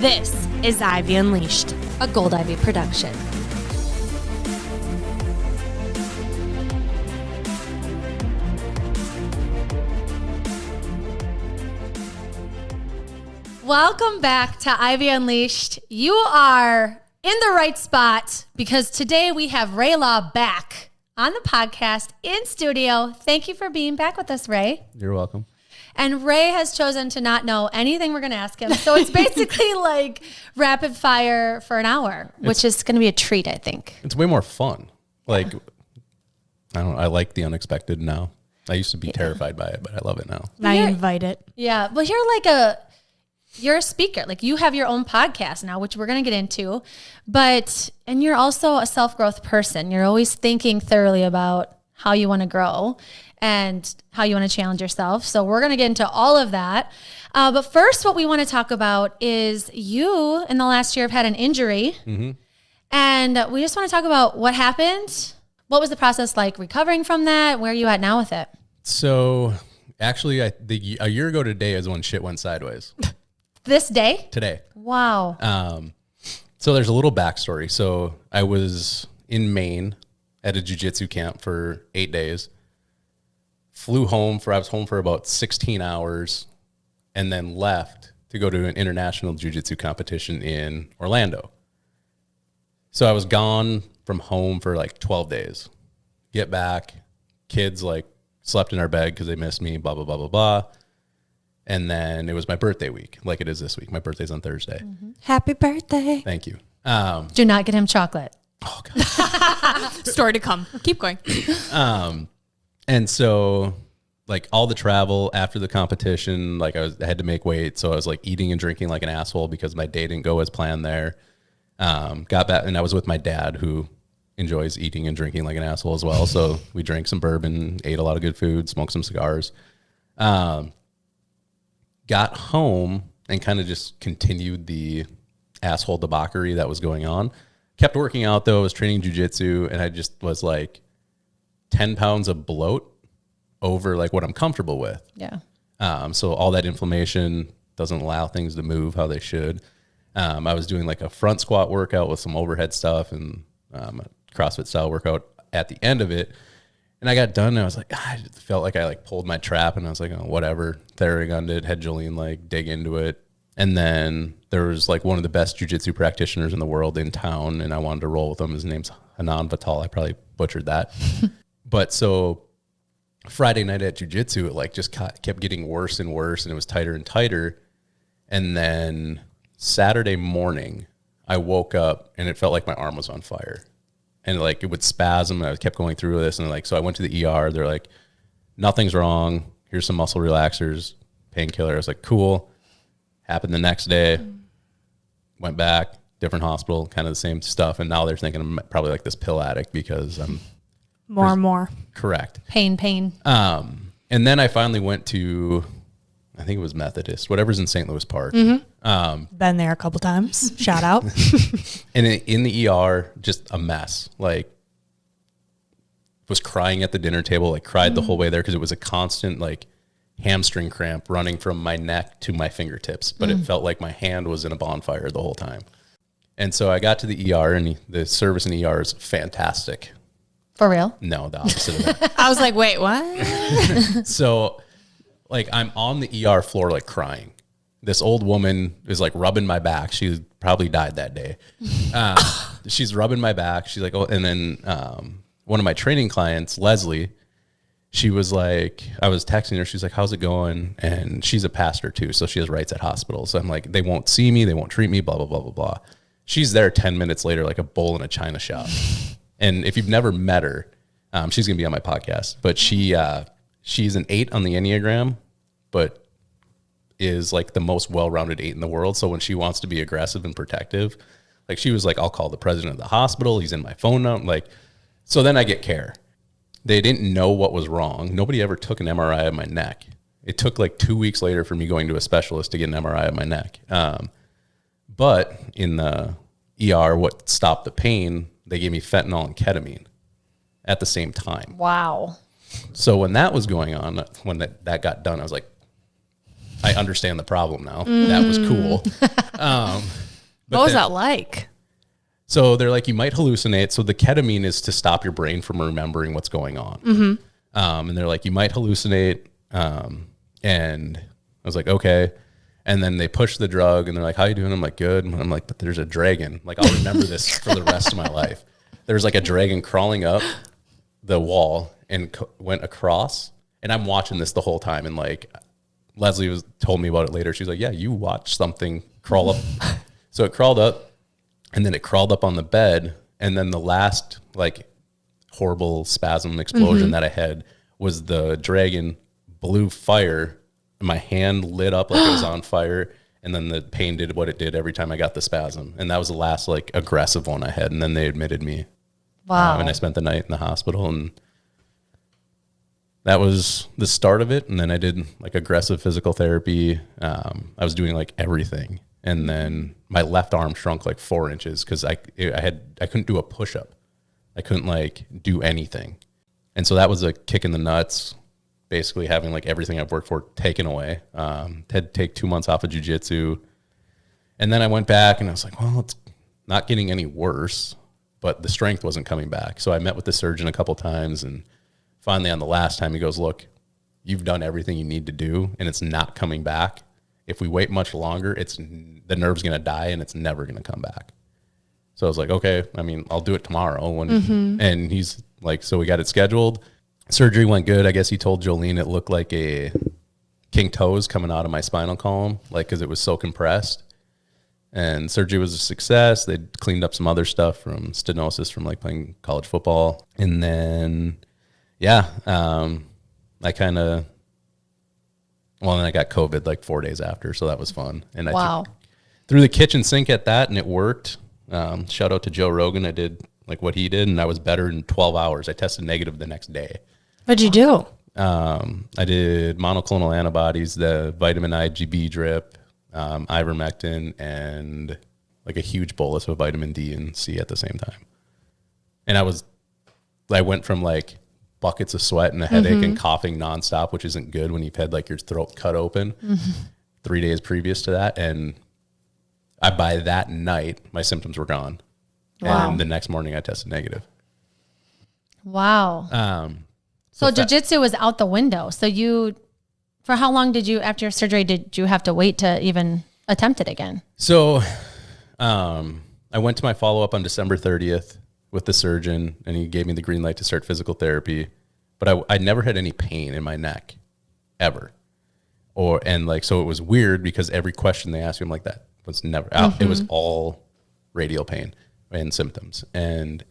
This is Ivy Unleashed, a Gold Ivy production. Welcome back to Ivy Unleashed. You are in the right spot because today we have Raylaw back on the podcast in studio. Thank you for being back with us, Ray. You're welcome. And Ray has chosen to not know anything we're going to ask him. So it's basically like rapid fire for an hour, which is going to be a treat, I think. It's way more fun. Like, I like the unexpected now. I used to be terrified by it, but I love it now. I invite it. Yeah. But you're a speaker. Like you have your own podcast now, which we're going to get into. And you're also a self-growth person. You're always thinking thoroughly about how you want to grow and how you want to challenge yourself. So we're going to get into all of that. But first, what we want to talk about is you in the last year have had an injury. Mm-hmm. And we just want to talk about what happened. What was the process like recovering from that? Where are you at now with it? So actually, a year ago today is when shit went sideways. This day? Today. Wow. So there's a little backstory. So I was in Maine at a jiu-jitsu camp for 8 days. I was home for about 16 hours and then left to go to an international jiu-jitsu competition in Orlando. So I was gone from home for like 12 days. Get back, kids like slept in our bed because they missed me, blah, blah, blah, blah, blah. And then it was my birthday week, like it is this week. My birthday's on Thursday. Mm-hmm. Happy birthday. Thank you. Do not get him chocolate. Oh, God. Story to come. Keep going. And so like all the travel after the competition, like I had to make weight. So I was like eating and drinking like an asshole because my day didn't go as planned there. Got back and I was with my dad who enjoys eating and drinking like an asshole as well. So we drank some bourbon, ate a lot of good food, smoked some cigars. Got home and kind of just continued the asshole debauchery that was going on. Kept working out though. I was training jujitsu and I just was like 10 pounds of bloat over like what I'm comfortable with. Yeah. So all that inflammation doesn't allow things to move how they should. I was doing like a front squat workout with some overhead stuff and a CrossFit style workout at the end of it. And I got done and I was like, I felt like I like pulled my trap and I was like, oh, whatever. Theragunned it, had Jillian like dig into it. And then there was like one of the best jiu-jitsu practitioners in the world in town and I wanted to roll with him. His name's Hanan Vital. I probably butchered that. But so Friday night at jiu-jitsu, it like just kept getting worse and worse and it was tighter and tighter. And then Saturday morning, I woke up and it felt like my arm was on fire. And like it would spasm and I kept going through this. And like, so I went to the ER. They're like, nothing's wrong. Here's some muscle relaxers, painkiller. I was like, cool. Happened the next day. Went back, different hospital, kind of the same stuff. And now they're thinking I'm probably like this pill addict because I'm More and more. correct. Pain. And then I finally went to, I think it was Methodist, whatever's in St. Louis Park. Mm-hmm. Been there a couple times. Shout out. And in the ER, just a mess. Like, was crying at the dinner table, like cried the whole way there because it was a constant like hamstring cramp running from my neck to my fingertips. But it felt like my hand was in a bonfire the whole time. And so I got to the ER and the service in the ER is fantastic. For real? No, the opposite of that. I was like, wait, what? So like I'm on the ER floor, like crying. This old woman is like rubbing my back. She probably died that day. She's rubbing my back. She's like, oh, and then one of my training clients, Leslie, she was like, I was texting her. She's like, how's it going? And she's a pastor too. So she has rights at hospitals. So I'm like, they won't see me. They won't treat me, blah, blah, blah, blah, blah. She's there 10 minutes later, like a bull in a china shop. And if you've never met her, she's going to be on my podcast, but she's an 8 on the Enneagram, but is like the most well-rounded 8 in the world. So when she wants to be aggressive and protective, like she was like, I'll call the president of the hospital. He's in my phone now. Like, so then I get care. They didn't know what was wrong. Nobody ever took an MRI of my neck. It took like 2 weeks later for me going to a specialist to get an MRI of my neck. But in the ER, what stopped the pain, they gave me fentanyl and ketamine at the same time. Wow. So when that was going on, when that got done, I was like, I understand the problem now. That was cool. But What was then- that like? So they're like, you might hallucinate. So the ketamine is to stop your brain from remembering what's going on. And they're like, you might hallucinate. And I was like, okay. And then they push the drug and they're like, how you doing? I'm like, good. And I'm like, but there's a dragon. Like, I'll remember this for the rest of my life. There's like a dragon crawling up the wall and went across. And I'm watching this the whole time. And like, Leslie told me about it later. She's like, yeah, you watched something crawl up. So it crawled up. And then it crawled up on the bed. And then the last like horrible spasm explosion that I had was the dragon blew fire. And my hand lit up like it was on fire. And then the pain did what it did every time I got the spasm. And that was the last like aggressive one I had. And then they admitted me. Wow. And I spent the night in the hospital. And that was the start of it. And then I did like aggressive physical therapy. I was doing like everything. And then my left arm shrunk like 4 inches because I couldn't do a push-up. I couldn't like do anything. And so that was a kick in the nuts, basically having like everything I've worked for taken away. Had to take 2 months off of jiu-jitsu. And then I went back and I was like, well, it's not getting any worse, but the strength wasn't coming back. So I met with the surgeon a couple times, and finally on the last time he goes, look, you've done everything you need to do and it's not coming back. If we wait much longer, the nerve's going to die and it's never going to come back. So I was like, okay, I mean, I'll do it tomorrow. And he's like, so we got it scheduled. Surgery went good. I guess he told Jolene it looked like a king toes coming out of my spinal column, like, cause it was so compressed. And surgery was a success. They cleaned up some other stuff from stenosis from like playing college football. And then, then I got COVID like 4 days after. So that was fun. And I threw the kitchen sink at that and it worked. Shout out to Joe Rogan. I did like what he did and I was better in 12 hours. I tested negative the next day. What'd you do? I did monoclonal antibodies, the vitamin IgB drip, ivermectin, and like a huge bolus of vitamin D and C at the same time. And I went from like buckets of sweat and a headache and coughing nonstop, which isn't good when you've had like your throat cut open 3 days previous to that. And by that night, my symptoms were gone. Wow. And the next morning I tested negative. Wow. So jiu-jitsu was out the window. So for how long after your surgery, did you have to wait to even attempt it again? So I went to my follow-up on December 30th with the surgeon, and he gave me the green light to start physical therapy. But I never had any pain in my neck, ever. So it was weird because every question they asked me, I'm like, that was never out. It was all radial pain and symptoms. And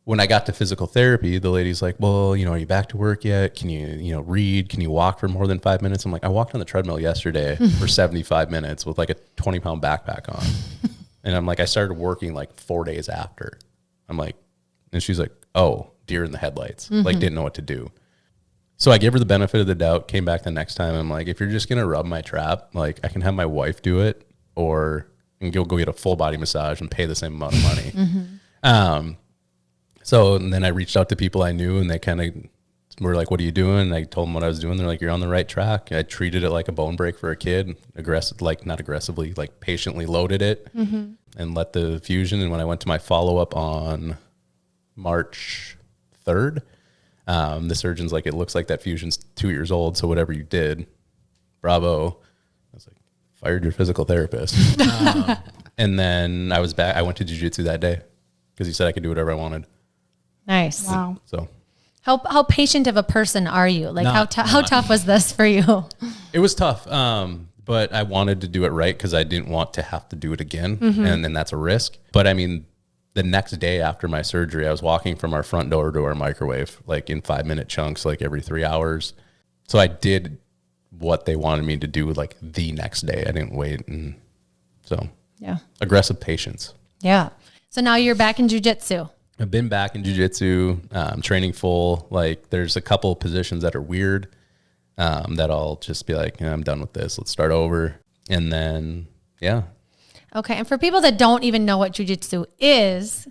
when I got to physical therapy, the lady's like, well, are you back to work yet? Can you, read? Can you walk for more than 5 minutes? I'm like, I walked on the treadmill yesterday for 75 minutes with like a 20-pound backpack on. And I'm like, I started working like 4 days after. I'm like, and she's like, oh, deer in the headlights. Like, didn't know what to do. So I gave her the benefit of the doubt, came back the next time. I'm like, if you're just going to rub my trap, like I can have my wife do it or and go get a full body massage and pay the same amount of money. So and then I reached out to people I knew and they kind of were like, what are you doing? And I told them what I was doing. They're like, you're on the right track. I treated it like a bone break for a kid, not aggressively, like patiently loaded it and let the fusion. And when I went to my follow-up on March 3rd, the surgeon's like, it looks like that fusion's 2 years old. So whatever you did, bravo. I was like, fired your physical therapist. And then I was back. I went to jiu-jitsu that day because he said I could do whatever I wanted. Nice. Wow. So how patient of a person are you? Like how tough was this for you? it was tough. But I wanted to do it right because I didn't want to have to do it again. And then that's a risk. But I mean, the next day after my surgery, I was walking from our front door to our microwave, like in 5-minute chunks, like every 3 hours. So I did what they wanted me to do, like the next day. I didn't wait. And so aggressive patience. Yeah. So now you're back in jiu-jitsu. I've been back in jiu-jitsu, training full. Like there's a couple of positions that are weird that I'll just be like, I'm done with this. Let's start over. And then, Okay. And for people that don't even know what jiu-jitsu is,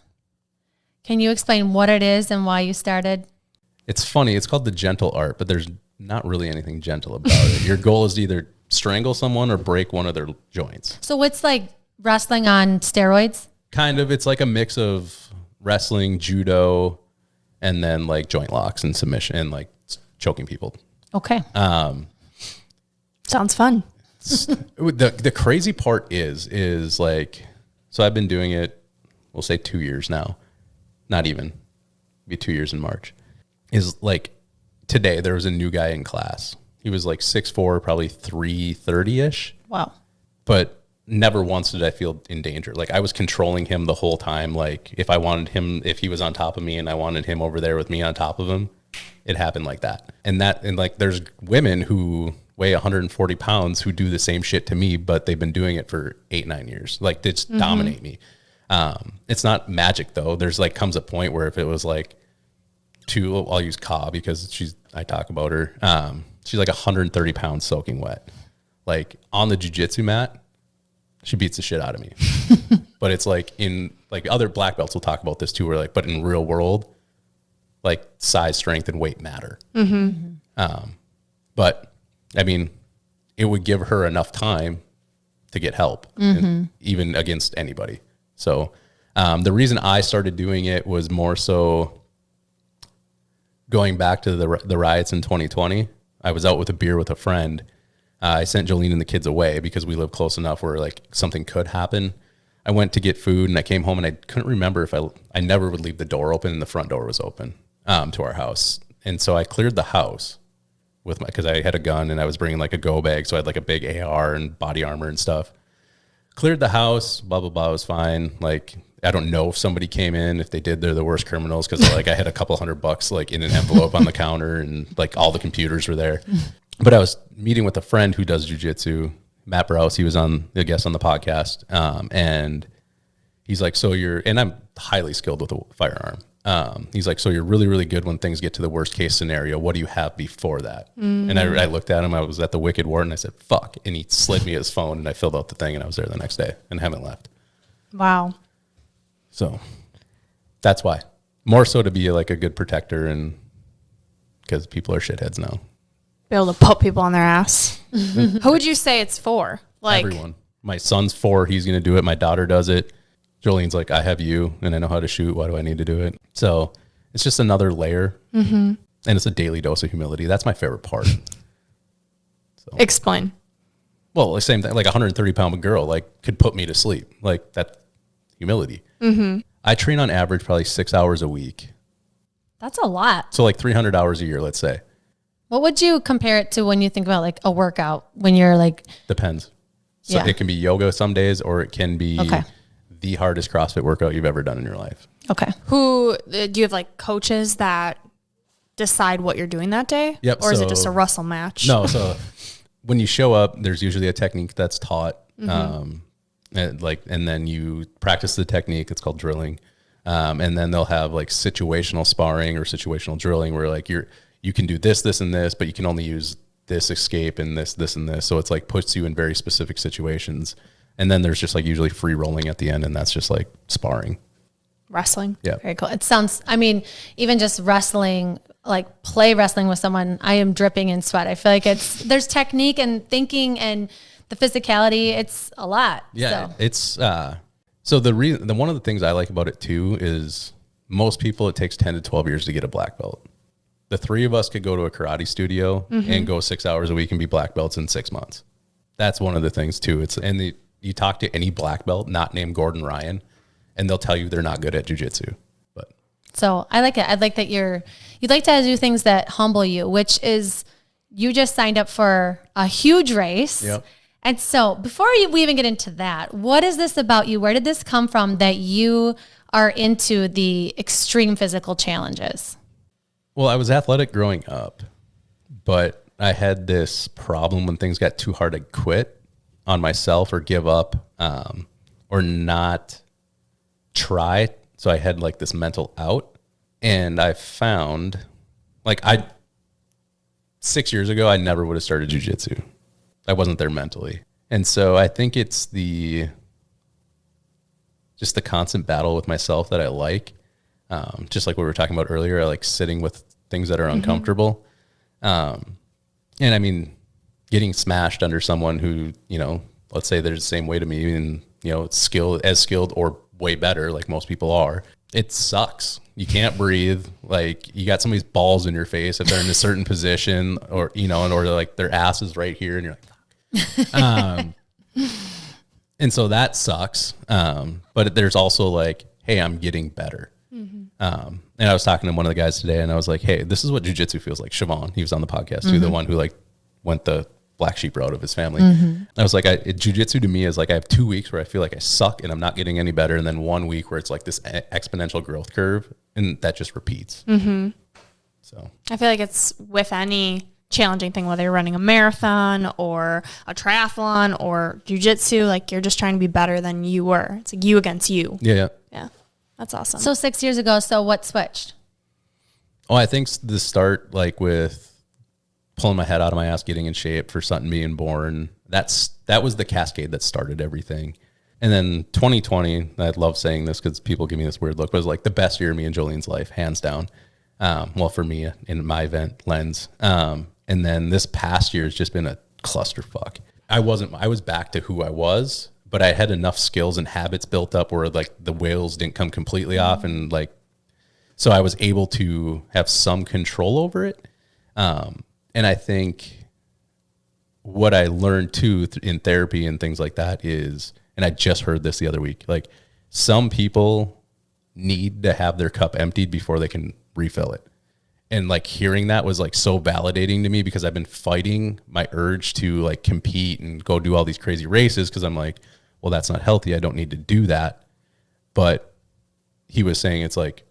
can you explain what it is and why you started? It's funny. It's called the gentle art, but there's not really anything gentle about it. Your goal is to either strangle someone or break one of their joints. So what's like Wrestling on steroids? Kind of. It's like a mix of wrestling, judo, and then like joint locks and submission and like choking people. Okay. Sounds fun. The crazy part is like, so I've been doing it, we'll say 2 years now. Not even. Be 2 years in March. Is like today there was a new guy in class. He was like 6'4", probably 330-ish. Wow. But never once did I feel in danger. Like I was controlling him the whole time. Like if I wanted him, if he was on top of me and I wanted him over there with me on top of him, it happened like that. And like there's women who weigh 140 pounds who do the same shit to me, but they've been doing it for 8-9 years. Like they just dominate me. It's not magic though. There's like comes a point where if it was like I'll use Ka because I talk about her. She's like 130 pounds soaking wet. Like on the jiu-jitsu mat, she beats the shit out of me. But it's like in like other black belts will talk about this too, where like, but in real world, like size, strength, and weight matter. But I mean, it would give her enough time to get help, even against anybody. So the reason I started doing it was more so going back to the riots in 2020. I was out with a beer with a friend. I sent Jolene and the kids away because we live close enough where like something could happen. I went to get food and I came home and I couldn't remember if I never would leave the door open and the front door was open to our house. And so I cleared the house because I had a gun and I was bringing like a go bag. So I had like a big AR and body armor and stuff. Cleared the house, blah, blah, blah. It was fine. Like, I don't know if somebody came in. If they did, they're the worst criminals. Cause like I had a couple $100 like in an envelope on the counter and like all the computers were there. But I was meeting with a friend who does jujitsu, Matt Browse. He was on the guest on the podcast. And he's like, and I'm highly skilled with a firearm. He's like, so you're really, really good when things get to the worst case scenario. What do you have before that? And I looked at him. I was at the Wicked Ward and I said, fuck. And he slid me his phone and I filled out the thing and I was there the next day and haven't left. Wow. So that's why. More so to be like a good protector and because people are shitheads now. Be able to put people on their ass. Who would you say it's for? Like everyone. My son's 4. He's going to do it. My daughter does it. Jolene's like, I have you and I know how to shoot. Why do I need to do it? So it's just another layer. And it's a daily dose of humility. That's my favorite part. So. Explain. Well, the same thing, like 130-pound girl, like could put me to sleep. Like that's humility. I train on average probably 6 hours a week. That's a lot. So like 300 hours a year, let's say. What would you compare it to when you think about like a workout when you're like? Depends. So it can be yoga some days or it can be the hardest CrossFit workout you've ever done in your life. Okay. Who do you have like coaches that decide what you're doing that day? Yep. Or is it just a wrestle match? No. So when you show up, there's usually a technique that's taught. And then you practice the technique. It's called drilling. And then they'll have like situational sparring or situational drilling where like you can do this, this, and this, but you can only use this escape and this, this, and this. So it's like puts you in very specific situations. And then there's just like usually free rolling at the end. And that's just like sparring. Wrestling. Yeah. Very cool. It sounds, I mean, even just wrestling, like play wrestling with someone, I am dripping in sweat. I feel like there's technique and thinking and the physicality. It's a lot. Yeah. So. It's, so one of the things I like about it too is most people, it takes 10 to 12 years to get a black belt. The 3 of us could go to a karate studio and go 6 hours a week and be black belts in 6 months. That's one of the things too. You talk to any black belt not named Gordon Ryan and they'll tell you they're not good at jiu-jitsu. But so I like it. I'd like that you'd like to do things that humble you, which is you just signed up for a huge race. Yep. And so before we even get into that, what is this about you? Where did this come from that you are into the extreme physical challenges? Well, I was athletic growing up, but I had this problem when things got too hard to quit on myself or give up or not try. So I had like this mental out. And I found like 6 years ago, I never would have started jiu-jitsu. I wasn't there mentally. And so I think it's just the constant battle with myself that I like. Just like what we were talking about earlier, I like sitting with things that are uncomfortable. And I mean, getting smashed under someone who, let's say they're the same weight to me and skilled or way better, like most people are. It sucks. You can't breathe. Like you got somebody's balls in your face if they're in a certain position, or or like their ass is right here, and you're like, fuck. And so that sucks. But there's also like, hey, I'm getting better. And I was talking to one of the guys today, and I was like, hey, this is what jujitsu feels like. Siobhan, he was on the podcast too, the one who like went the black sheep route of his family. I was like, jujitsu to me is like, I have 2 weeks where I feel like I suck and I'm not getting any better. And then 1 week where it's like this exponential growth curve, and that just repeats. So I feel like it's with any challenging thing, whether you're running a marathon or a triathlon or jujitsu, like you're just trying to be better than you were. It's like you against you. Yeah. That's awesome. So 6 years ago, so what switched? Oh, I think the start, like with pulling my head out of my ass, getting in shape for Sutton being born, that was the cascade that started everything. And then 2020, I love saying this because people give me this weird look, but it was like the best year of me and Jolene's life, hands down. Well, for me in my event lens. And then this past year has just been a clusterfuck. I was back to who I was, but I had enough skills and habits built up where like the wheels didn't come completely off. And like, so I was able to have some control over it. And I think what I learned too in therapy and things like that is, and I just heard this the other week, like some people need to have their cup emptied before they can refill it. And like hearing that was like so validating to me, because I've been fighting my urge to like compete and go do all these crazy races, because I'm like, well, that's not healthy. I don't need to do that. But he was saying it's like,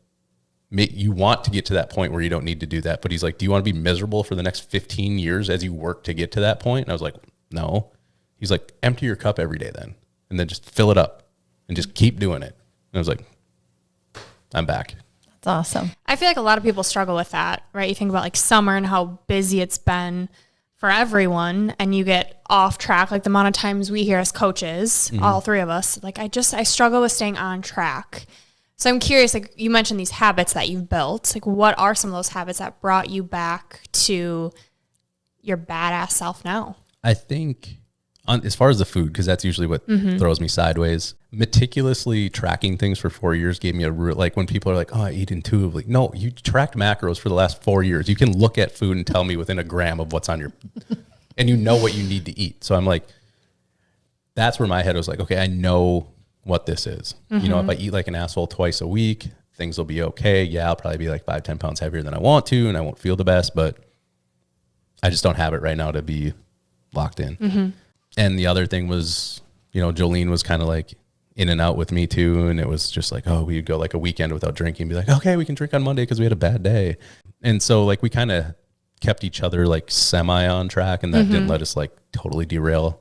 you want to get to that point where you don't need to do that. But he's like, do you want to be miserable for the next 15 years as you work to get to that point? And I was like, no. He's like, empty your cup every day then, and then just fill it up and just keep doing it. And I was like, I'm back. That's awesome. I feel like a lot of people struggle with that, right? You think about like summer and how busy it's been for everyone, and you get off track. Like the amount of times we hear as coaches, all three of us, like I struggle with staying on track. So I'm curious, like you mentioned these habits that you've built, like what are some of those habits that brought you back to your badass self now? I think as far as the food, because that's usually what throws me sideways, meticulously tracking things for 4 years gave me like when people are like, oh, I eat intuitively. No, you tracked macros for the last 4 years. You can look at food and tell me within a gram of what's on your, and you know what you need to eat. So I'm like, that's where my head was like, okay, I know what this is. You know, if I eat like an asshole twice a week, things will be okay. Yeah, I'll probably be like 5-10 pounds heavier than I want to, and I won't feel the best, but I just don't have it right now to be locked in. And the other thing was, Jolene was kind of like in and out with me too. And it was just like, oh, we'd go like a weekend without drinking, be like, okay, we can drink on Monday because we had a bad day. And so like we kind of kept each other like semi on track, and that didn't let us like totally derail.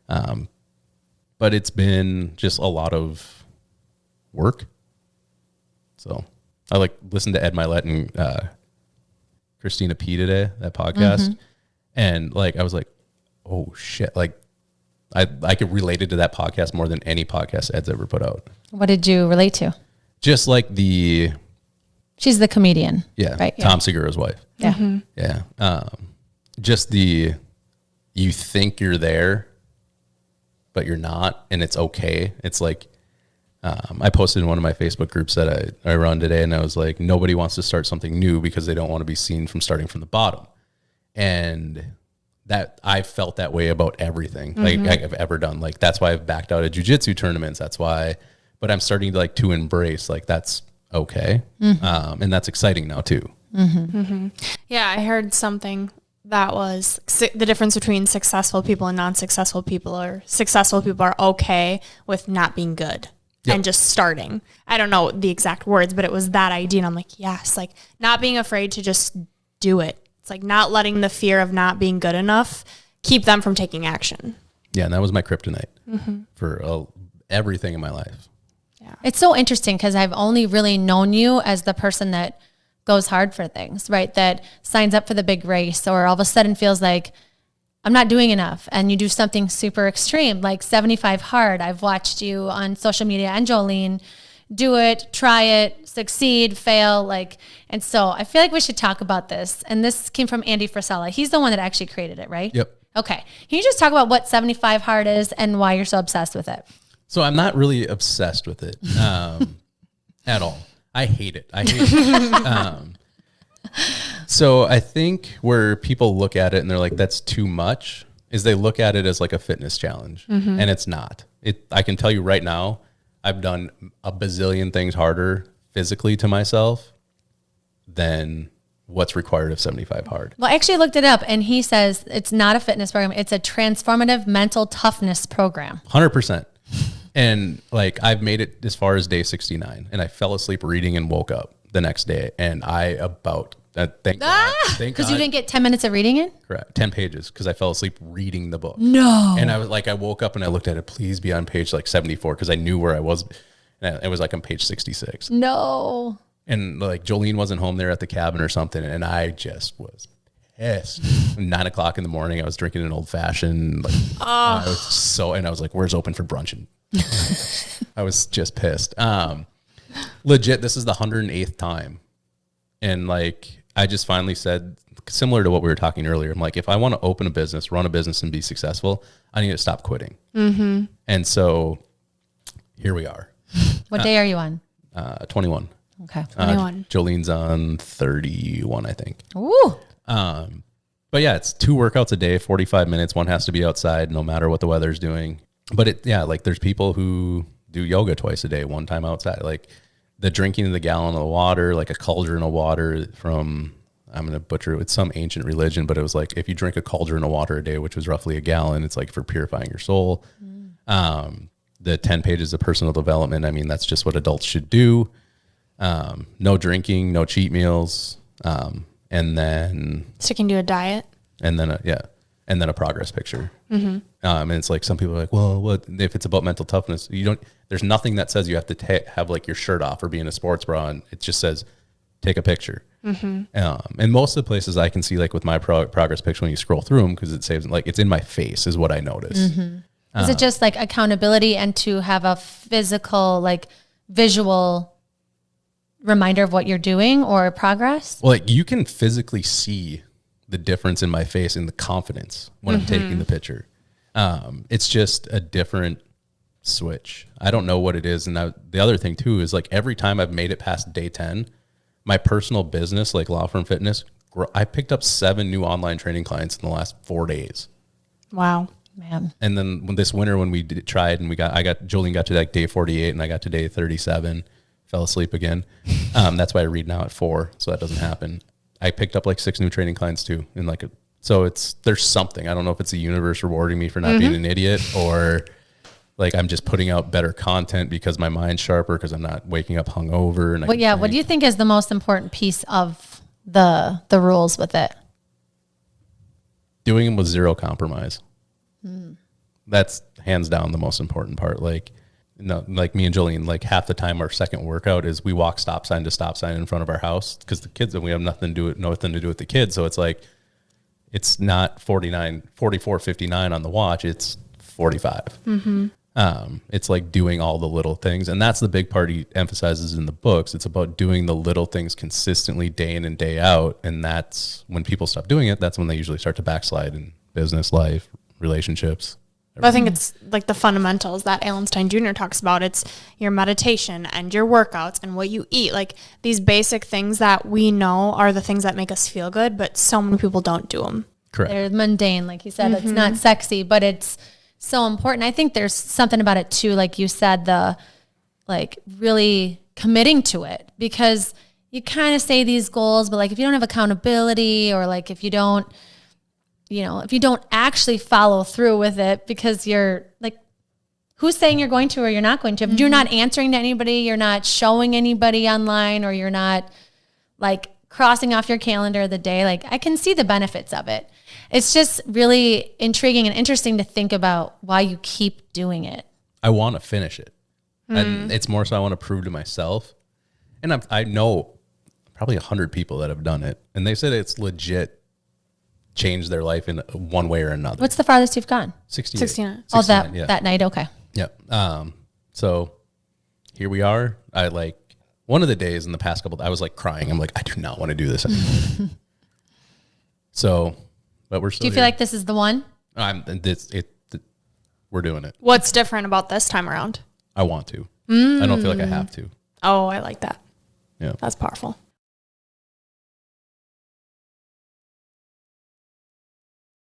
But it's been just a lot of work. So I like listened to Ed Milet and Christina P today, that podcast. And like, I was like, oh shit. Like I could relate it to that podcast more than any podcast Ed's ever put out. What did you relate to? Just like she's the comedian. Yeah. Right. Tom Segura's wife. Yeah. Yeah. Just you think you're there, but you're not, and it's okay. It's like, I posted in one of my Facebook groups that I run today, and I was like, nobody wants to start something new because they don't want to be seen from starting from the bottom. And that I felt that way about everything like I've ever done. Like, that's why I've backed out of jiu-jitsu tournaments. That's why, but I'm starting to embrace, like, that's okay. And that's exciting now too. Yeah. I heard something that was the difference between successful people and non-successful people, or successful people are okay with not being good and just starting. I don't know the exact words, but it was that idea. And I'm like, yes, like not being afraid to just do it. It's like not letting the fear of not being good enough keep them from taking action. Yeah. And that was my kryptonite for everything in my life. Yeah. It's so interesting because I've only really known you as the person that goes hard for things, right? That signs up for the big race, or all of a sudden feels like I'm not doing enough, and you do something super extreme, like 75 hard. I've watched you on social media and Jolene do it, try it, succeed, fail, and so I feel like we should talk about this. And this came from Andy Frisella. He's the one that actually created it, right? Yep. Okay. Can you just talk about what 75 hard is and why you're so obsessed with it? So I'm not really obsessed with it at all. I hate it. So I think where people look at it and they're like, that's too much, is they look at it as like a fitness challenge. And it's not. I can tell you right now, I've done a bazillion things harder physically to myself than what's required of 75 hard. Well, I actually looked it up, and he says it's not a fitness program. It's a transformative mental toughness program. 100%. And like, I've made it as far as day 69, and I fell asleep reading and woke up the next day. And thank God. Because you didn't get 10 minutes of reading it? Correct. 10 pages because I fell asleep reading the book. No. And I woke up and I looked at it, please be on page like 74, because I knew where I was. And it was like on page 66. No. And like Jolene wasn't home there at the cabin or something. And I just was pissed. 9 o'clock in the morning, I was drinking an old fashioned. I was like, where's open for brunch? And I was just pissed. Legit, this is the 108th time. And like, I just finally said, similar to what we were talking earlier, I'm like, if I want to open a business, run a business and be successful, I need to stop quitting. And so here we are. What day are you on? 21. Okay. 21. Jolene's on 31, I think. Ooh. But yeah, it's 2 workouts a day, 45 minutes. One has to be outside no matter what the weather's doing. But like there's people who do yoga twice a day, one time outside. Like the drinking of the gallon of water, like a cauldron of water from, I'm going to butcher it with some ancient religion, but it was like, if you drink a cauldron of water a day, which was roughly a gallon, it's like for purifying your soul. The 10 pages of personal development, I mean, that's just what adults should do. No drinking, no cheat meals. And then Sticking to a diet. and then a progress picture. And it's like, some people are like, well, what if it's about mental toughness? There's nothing that says you have to have like your shirt off or be in a sports bra. And it just says, take a picture. And most of the places I can see, like with my progress picture, when you scroll through them, because it saves, like, it's in my face is what I notice. Is it just like accountability and to have a physical, like visual reminder of what you're doing or progress? Well, like, you can physically see the difference in my face and the confidence when I'm taking the picture. It's just a different switch. I don't know what it is. And the other thing too is, like, every time I've made it past day 10, my personal business, like Law Firm Fitness, I picked up 7 new online training clients in the last 4 days. Wow. Man. And then this winter when we tried and Jolene got to like day 48 and I got to day 37, fell asleep again. That's why I read now at 4. So that doesn't happen. I picked up like 6 new training clients too. And there's something, I don't know if it's the universe rewarding me for not being an idiot, or like I'm just putting out better content because my mind's sharper, because I'm not waking up hungover. And what do you think is the most important piece of the rules with it? Doing them with zero compromise. That's hands down the most important part. Like, like me and Jolene, like half the time our second workout is we walk stop sign to stop sign in front of our house, because the kids, and we have nothing to do with the kids. So it's like, it's not 44:59 on the watch. It's 45. It's like doing all the little things. And that's the big part he emphasizes in the books. It's about doing the little things consistently day in and day out. And that's when people stop doing it. That's when they usually start to backslide in business, life, relationships. But I think it's like the fundamentals that Alan Stein Jr. talks about. It's your meditation and your workouts and what you eat. Like these basic things that we know are the things that make us feel good, but so many people don't do them. Correct. They're mundane, like you said. It's not sexy, but it's so important. I think there's something about it too, like you said, the like really committing to it, because you kind of say these goals, but like if you don't have accountability, or like if you don't actually follow through with it, because you're like, who's saying you're going to or you're not going to? If you're not answering to anybody, you're not showing anybody online, or you're not like crossing off your calendar the day, like I can see the benefits of it. It's just really intriguing and interesting to think about why you keep doing it. I want to finish it. And it's more so I want to prove to myself. And I know probably 100 people that have done it, and they said it's legit changed their life in one way or another. What's the farthest you've gone? 69. Oh, that night. Okay. Yeah. So here we are. I like one of the days in the past couple, I was like crying. I'm like, I do not want to do this anymore. But we're still Do you feel like this is the one? we're doing it. What's different about this time around? I want to. I don't feel like I have to. Oh, I like that. Yeah. That's powerful.